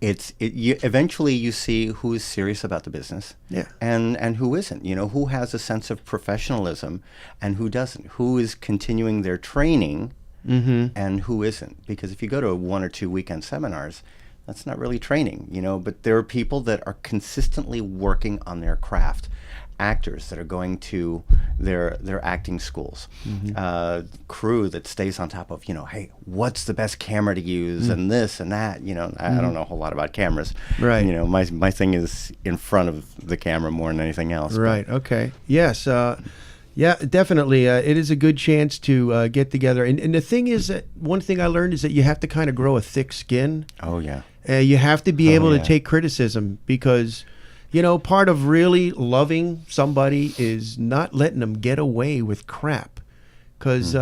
eventually you see who's serious about the business, and who isn't. Who has a sense of professionalism and who doesn't. Who is continuing their training, and who isn't. Because if you go to 1 or 2 weekend seminars, that's not really training, but there are people that are consistently working on their craft. Actors that are going to their acting schools, crew that stays on top of, hey, what's the best camera to use, and this and that. I don't know a whole lot about cameras. Right. My thing is in front of the camera more than anything else. Right. Okay. Yes. Yeah, definitely. It is a good chance to get together. And the thing is that one thing I learned is that you have to kind of grow a thick skin. Oh, yeah. You have to be able to take criticism, because, part of really loving somebody is not letting them get away with crap. Because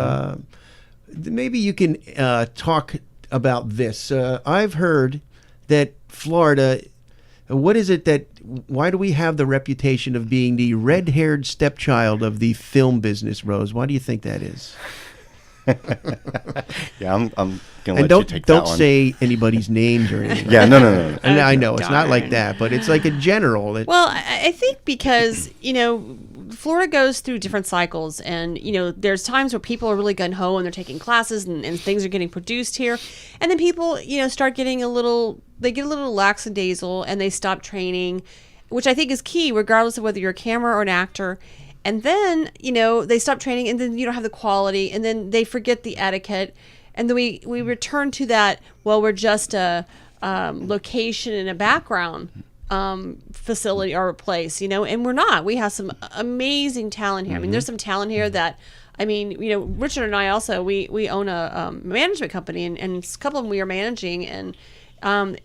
maybe you can talk about this. I've heard that Florida... why do we have the reputation of being the red-haired stepchild of the film business, Rose? Why do you think that is? Yeah, I'm gonna And let you take that don't one. say anybody's names or anything. Yeah, no. And I know it's not like that, but it's like a general. Well, I think because, Florida goes through different cycles, and, there's times where people are really gung-ho and they're taking classes and things are getting produced here. And then people, start getting they get a little lackadaisical and they stop training, which I think is key, regardless of whether you're a camera or an actor. And then, they stop training, and then you don't have the quality, and then they forget the etiquette. And then we return to that, well, we're just a location and a background facility or a place, and we're not. We have some amazing talent here. I mean, there's some talent here that, Richard and I also, we own a management company, and a couple of them we are managing, and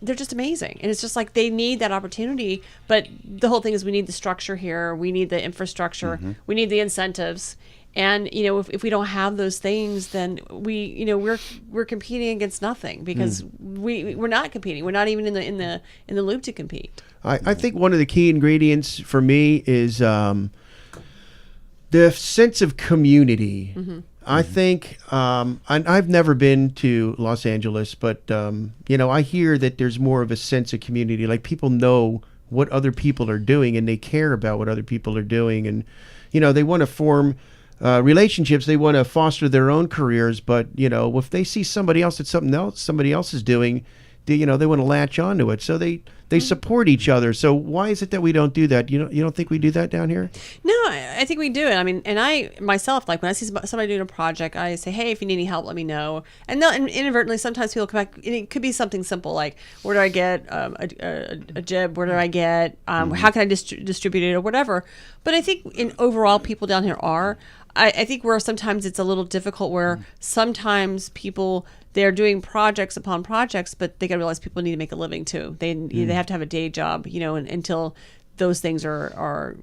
they're just amazing. And it's just like they need that opportunity. But the whole thing is we need the structure here. We need the infrastructure. We need the incentives. And, if we don't have those things, then we're competing against nothing, because we're not competing. We're not even in the loop to compete. I think one of the key ingredients for me is the sense of community. I think I've never been to Los Angeles, but I hear that there's more of a sense of community. Like, people know what other people are doing, and they care about what other people are doing, and they want to form relationships. They want to foster their own careers, but if they see somebody else that somebody else is doing, they want to latch onto it. So they support each other. So why is it that we don't do that? You don't think we do that down here? No, I think we do it. I mean, and I myself, like when I see somebody doing a project, I say, hey, if you need any help, let me know. And inadvertently, sometimes people come back, and it could be something simple like, where do I get a jib? Where do I get? How can I distribute it or whatever? But I think in overall, people down here are. I think where sometimes it's a little difficult, where sometimes people, they're doing projects upon projects, but they got to realize people need to make a living too. They have to have a day job, until those things are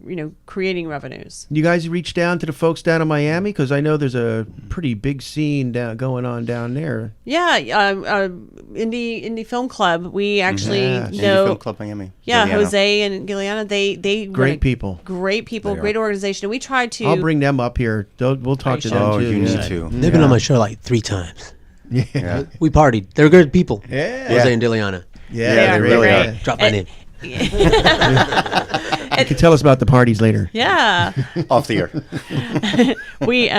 creating revenues. You guys reach down to the folks down in Miami, because I know there's a pretty big scene going on down there. Yeah, Indie Film Club. We actually know Indie Film Club Miami. Yeah, Giuliano. Jose and Giuliano. They Great people. Great people. Great organization. And we tried to. I'll bring them up here. We'll talk to them too. You need to. They've been on my show like 3 times. Yeah. We partied. They're good people. Yeah. Jose and Diliana. Yeah, they really are. Drop my name. You can tell us about the parties later. Yeah. Off the air.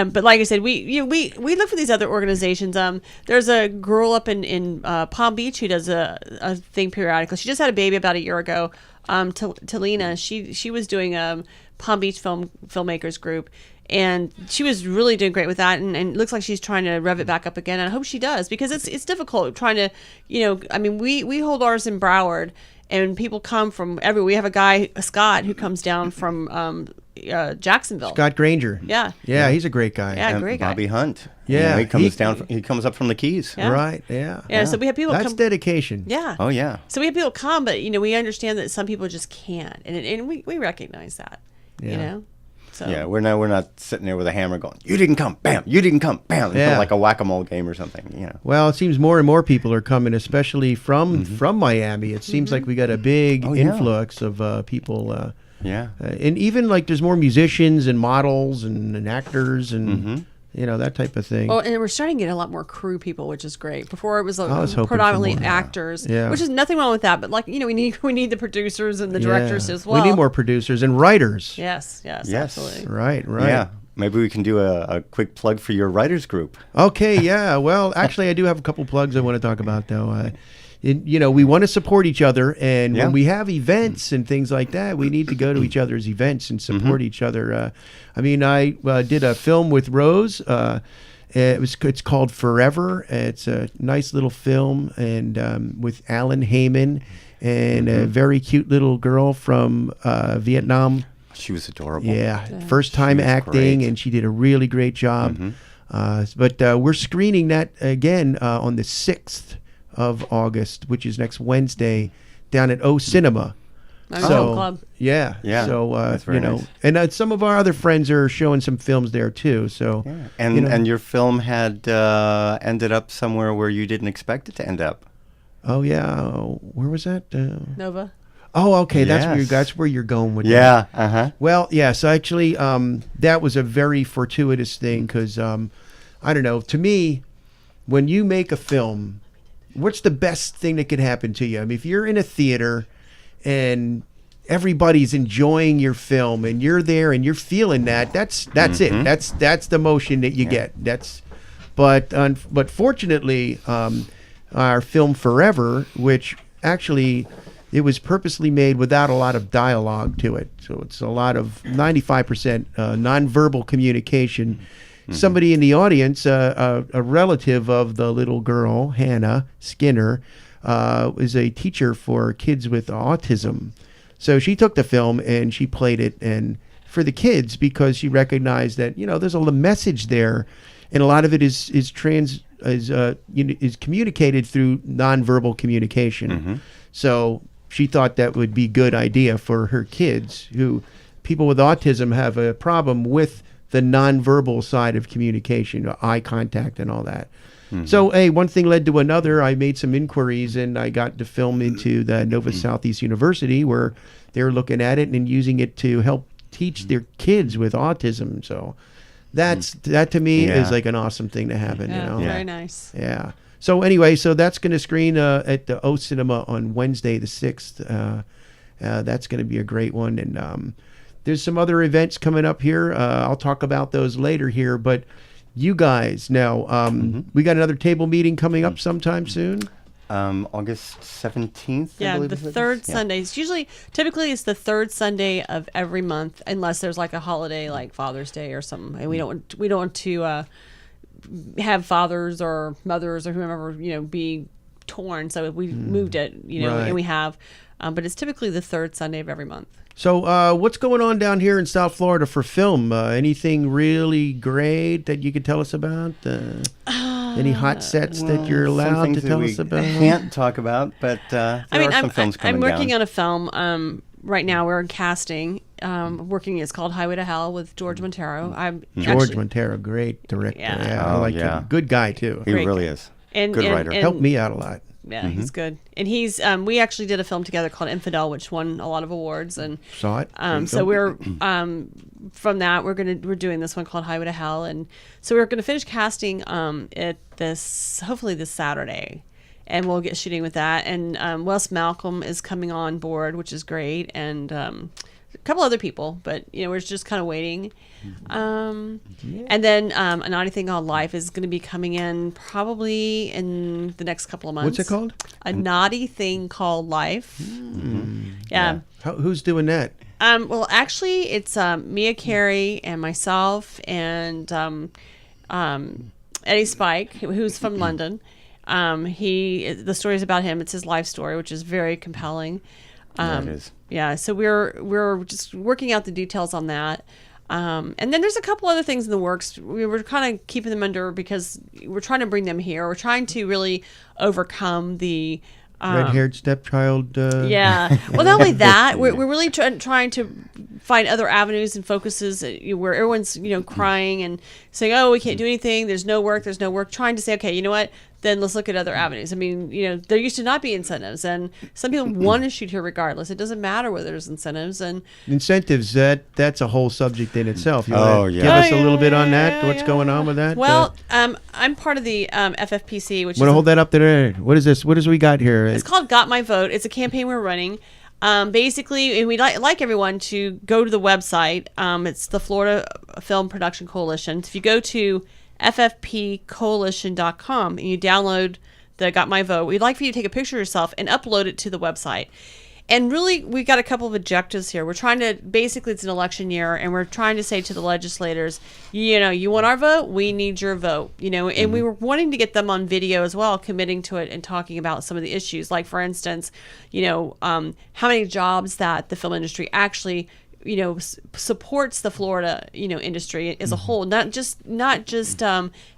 But like I said, we look for these other organizations. There's a girl up in Palm Beach who does a thing periodically. She just had a baby about a year ago. Talina, she was doing a Palm Beach filmmakers group, and she was really doing great with that. And it looks like she's trying to rev it back up again. And I hope she does, because it's difficult trying to, we hold ours in Broward. And people come from everywhere. We have a guy, Scott, who comes down from Jacksonville. Scott Granger. Yeah. Yeah, he's a great guy. Yeah, great guy. Bobby Hunt. Yeah, he comes up from the Keys. Yeah. Right. Yeah. Yeah. So we have people. That's come, dedication. Yeah. Oh yeah. So we have people come, but we understand that some people just can't, and we recognize that. Yeah. So. Yeah, we're not sitting there with a hammer going, you didn't come, bam, you didn't come, bam, Yeah. like a whack-a-mole game or something, Well, it seems more and more people are coming, especially from Miami. It seems like we got a big influx of people. And even like there's more musicians and models and actors and that type of thing. Oh, and we're starting to get a lot more crew people, which is great. Before it was hoping predominantly for more. actors, Yeah. which is nothing wrong with that. But we need the producers and the directors as well. We need more producers and writers. Yes, absolutely. Right. Yeah, maybe we can do a quick plug for your writers group. Okay, yeah. Well, actually, I do have a couple plugs I want to talk about, though. We want to support each other, and when we have events and things like that, we need to go to each other's events and support each other. I did a film with Rose. It's called Forever. It's a nice little film, and with Alan Heyman and a very cute little girl from Vietnam. She was adorable. Yeah, first time acting, great. and she did a really great job. But we're screening that again on the 6th of August, which is next Wednesday, down at O Cinema. Club. Yeah. So that's very nice. and some of our other friends are showing some films there too. So and your film had ended up somewhere where you didn't expect it to end up. Oh yeah, where was that? Nova. Oh, okay. Yes. That's where you're going with that. Well, yes. Actually, that was a very fortuitous thing because I don't know. To me, when you make a film, what's the best thing that could happen to you? I mean, if you're in a theater and everybody's enjoying your film and you're there and you're feeling that's it. That's the motion that you get. But fortunately, our film Forever, which actually it was purposely made without a lot of dialogue to it, so it's a lot of 95% nonverbal communication. Somebody in the audience, a relative of the little girl, Hannah Skinner, is a teacher for kids with autism. So she took the film and she played it and for the kids because she recognized that, there's a message there, and a lot of it is communicated through nonverbal communication. So she thought that would be a good idea for her kids, who people with autism have a problem with the nonverbal side of communication, eye contact and all that. So, hey, one thing led to another. I made some inquiries and I got the film into the Nova Southeast University, where they were looking at it and using it to help teach their kids with autism. So that to me is like an awesome thing to happen. Very nice. Yeah. So anyway, that's going to screen at the O Cinema on Wednesday the 6th. That's going to be a great one. And there's some other events coming up here. I'll talk about those later here. But you guys, now, we got another table meeting coming up sometime soon? August 17th. Yeah, the third Sunday. Typically it's the third Sunday of every month, unless there's like a holiday like Father's Day or something. And we don't want to have fathers or mothers or whomever, be torn. So we moved it, Right. and we have, but it's typically the third Sunday of every month. So what's going on down here in South Florida for film? Anything really great that you could tell us about? Any hot sets that you're allowed to tell us about? Can't talk about, but there are some films coming down. I'm working on a film right now. We're in casting. It's called Highway to Hell with George Montero. Montero, great director. Yeah, I like him. Good guy too. He really is. Good writer. Helped me out a lot. Yeah, he's good. And he's we actually did a film together called Infidel, which won a lot of awards. And saw it. So we're from that we're doing this one called Highway to Hell, and so we're gonna finish casting at hopefully this Saturday, and we'll get shooting with that. And Wes Malcolm is coming on board, which is great, and a couple other people, but we're just kind of waiting. And then a naughty thing called Life is going to be coming in probably in the next couple of months. What's it called? A Naughty Thing Called Life. Yeah. Who's doing that? Well, actually, it's Mia Carey and myself and Eddie Spike, who's from London. The story is about him. It's his life story, which is very compelling. It is. Yeah, so we're just working out the details on that. And then there's a couple other things in the works. We were kind of keeping them under because we're trying to bring them here. We're trying to really overcome the red-haired stepchild. Yeah. Well, not only that, we're really trying to find other avenues and focuses where everyone's crying and saying, "Oh, we can't do anything. There's no work. There's no work." Trying to say, "Okay, you know what? Then let's look at other avenues." I mean, there used to not be incentives, and some people want to shoot here regardless. It doesn't matter whether there's incentives. And incentives, that's a whole subject in itself. Give Yeah. us a little bit on that. What's going on with that? Well, I'm part of the FFPC, which want to hold that up there? What is this? What does we got here? It's called Got My Vote. It's a campaign we're running. Basically, and we'd like everyone to go to the website. It's the Florida Film Production Coalition. So if you go to ffpcoalition.com and you download the Got My Vote, we'd like for you to take a picture of yourself and upload it to the website. And really, we've got a couple of objectives here. We're trying to, basically, it's an election year, and we're trying to say to the legislators, you want our vote? We need your vote. And we were wanting to get them on video as well, committing to it and talking about some of the issues. Like, for instance, how many jobs that the film industry actually supports the Florida, industry as a whole, not just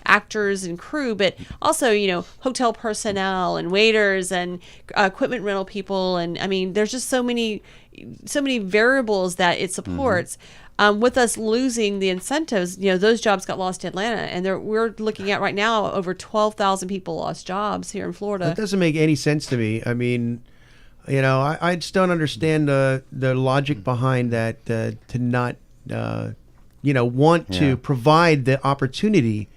actors and crew, but also, hotel personnel and waiters and equipment rental people. And I mean, there's just so many variables that it supports. With us losing the incentives, those jobs got lost to Atlanta, and we're looking at right now over 12,000 people lost jobs here in Florida. That doesn't make any sense to me. I mean, I just don't understand the logic behind that, to not, want to provide the opportunity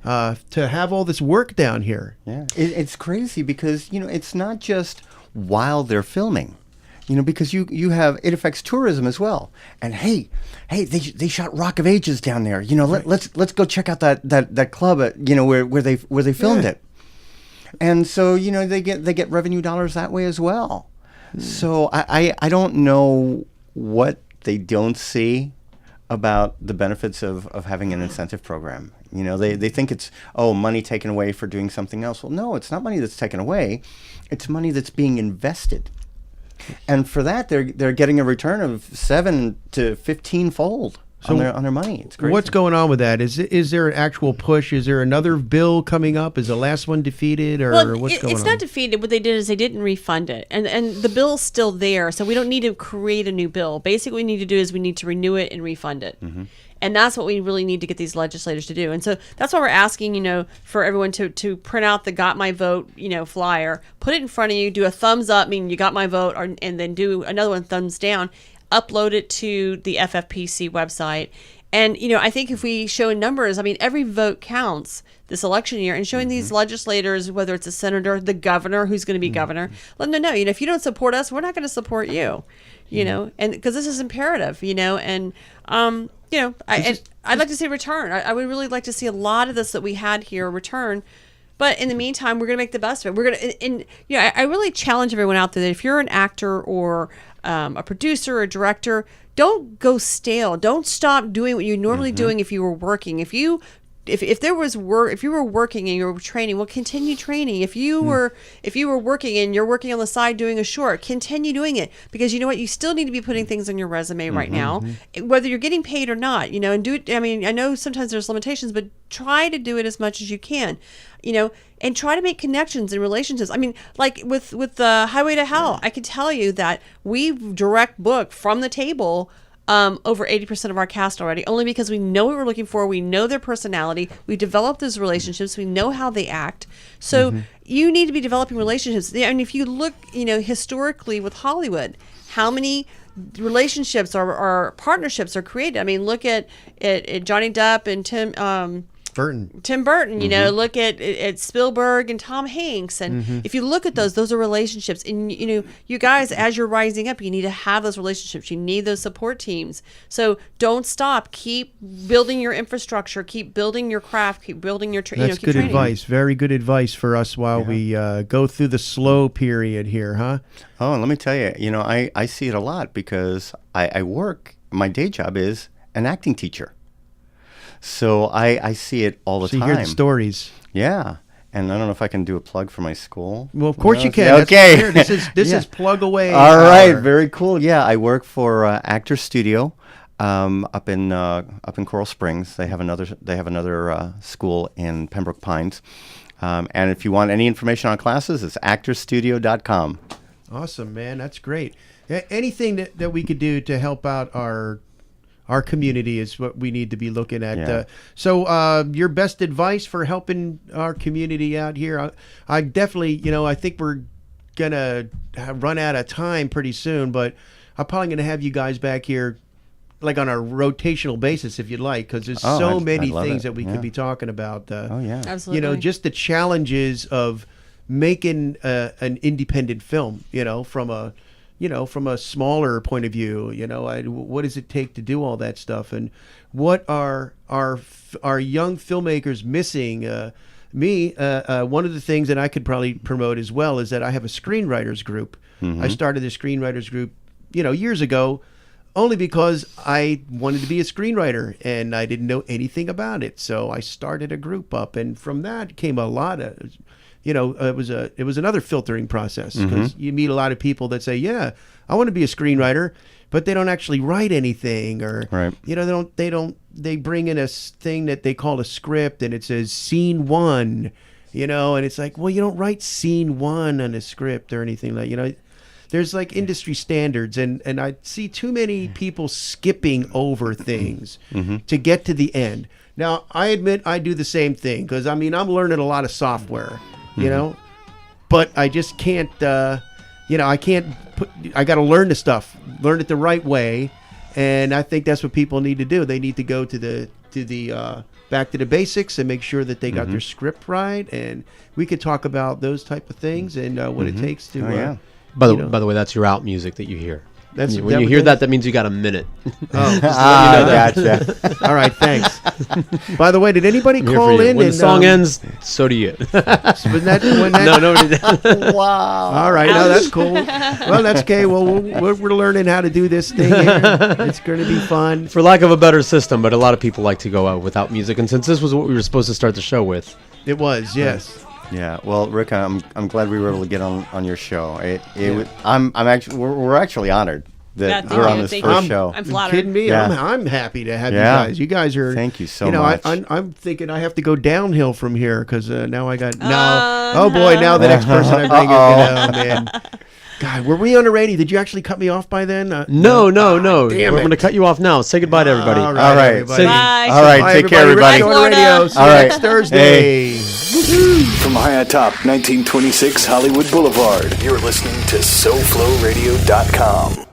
to have all this work down here. Yeah, it's crazy because it's not just while they're filming, because you have it affects tourism as well. And hey, they shot Rock of Ages down there. Let's go check out that club at, where they filmed it. And so they get revenue dollars that way as well. So I don't know what they don't see about the benefits of having an incentive program. They think it's money taken away for doing something else. Well, no, it's not money that's taken away. It's money that's being invested. And for that, they're getting a return of 7 to 15-fold on their money. It's great. What's going on with that? Is there an actual push? Is there another bill coming up? Is the last one defeated, or what's going on? It's not defeated. What they did is they didn't refund it, and the bill's still there. So we don't need to create a new bill. Basically, what we need to do is we need to renew it and refund it. Mm-hmm. And that's what we really need to get these legislators to do. And so that's why we're asking, for everyone to print out the Got My Vote, flyer, put it in front of you, do a thumbs up, meaning you got my vote, and then do another one, thumbs down, upload it to the FFPC website. And, I think if we show numbers, every vote counts this election year, and showing these legislators, whether it's a senator, the governor, who's going to be governor, let them know, if you don't support us, we're not going to support you, and because this is imperative, and, I'd like to see a return. I would really like to see a lot of this that we had here return. But in the meantime, we're going to make the best of it. We're going to, and I really challenge everyone out there that if you're an actor or a producer or a director, don't go stale. Don't stop doing what you're normally doing if you were working. If you were working and you were training, well, continue training. If you were working and you're working on the side doing a short, continue doing it, because you know what, you still need to be putting things on your resume right now, whether you're getting paid or not. And do it. I know sometimes there's limitations, but try to do it as much as you can. And try to make connections and relationships. Like with the Highway to Hell, I can tell you that we direct book from the table over 80% of our cast already, only because we know what we're looking for. We know their personality. We develop those relationships. We know how they act. So you need to be developing relationships. And if you look, historically with Hollywood, how many relationships or partnerships are created? Look at Johnny Depp and Tim Burton, look at Spielberg and Tom Hanks. And if you look at those are relationships. And, you guys, as you're rising up, you need to have those relationships. You need those support teams. So don't stop. Keep building your infrastructure. Keep building your craft. Keep building your That's good training. advice. Very good advice for us while we go through the slow period here, huh? Oh, let me tell you, I see it a lot because I work, my day job is an acting teacher. So I see it all the time. So you hear the stories. Yeah. And I don't know if I can do a plug for my school. Well, of course you can. Okay. This is plug away. All right. Very cool. Yeah, I work for Actor Studio up in Coral Springs. They have another school in Pembroke Pines. And if you want any information on classes, it's actorstudio.com. Awesome, man. That's great. Anything that we could do to help out our community is what we need to be looking at. Yeah. So your best advice for helping our community out here? I definitely, I think we're going to run out of time pretty soon, but I'm probably going to have you guys back here like on a rotational basis if you'd like, because there's so many things that we could be talking about. Absolutely. Just the challenges of making an independent film, from a smaller point of view, what does it take to do all that stuff, and what are our young filmmakers missing? One of the things that I could probably promote as well is that I have a screenwriters group. I started a screenwriters group, years ago, only because I wanted to be a screenwriter and I didn't know anything about it. So I started a group up, and from that came a lot of, it was another filtering process, because you meet a lot of people that say, yeah, I want to be a screenwriter, but they don't actually write anything, or, they bring in a thing that they call a script and it says scene 1, and it's like, well, you don't write scene 1 on a script or anything like, there's like industry standards, and I see too many people skipping over things to get to the end. Now, I admit I do the same thing, because I'm learning a lot of software, but I just can't, I got to learn the stuff, learn it the right way, And I think that's what people need to do. They need to go to the back to the basics and make sure that they got their script right. And we could talk about those type of things and what it takes to. By the way, that's your out music that you hear. That's when you hear that, that means you got a minute. Oh, gotcha. All right, thanks. By the way, did anybody call in? When the song ends, so do you. No, nobody did. Wow. All right, no, that's cool. Well, that's okay. Well, we're learning how to do this thing here. It's going to be fun. For lack of a better system, but a lot of people like to go out without music. And since this was what we were supposed to start the show with. It was, yes. Yeah, well, Rick, I'm glad we were able to get on your show. We're actually honored that you're on this first show. I'm flattered. Kidding me? Yeah. I'm happy to have you guys. You guys are. Thank you so much. I'm thinking I have to go downhill from here because now I got Oh boy! Now the next person I bring in. Man. God, were we on the radio? Did you actually cut me off by then? No. Damn We're going to cut you off now. Say goodbye to everybody. All right. Everybody. Bye. All right. Bye, Take care, everybody. Rick on the radio. See you next Thursday. From high atop 1926 Hollywood Boulevard, you're listening to SoFloRadio.com.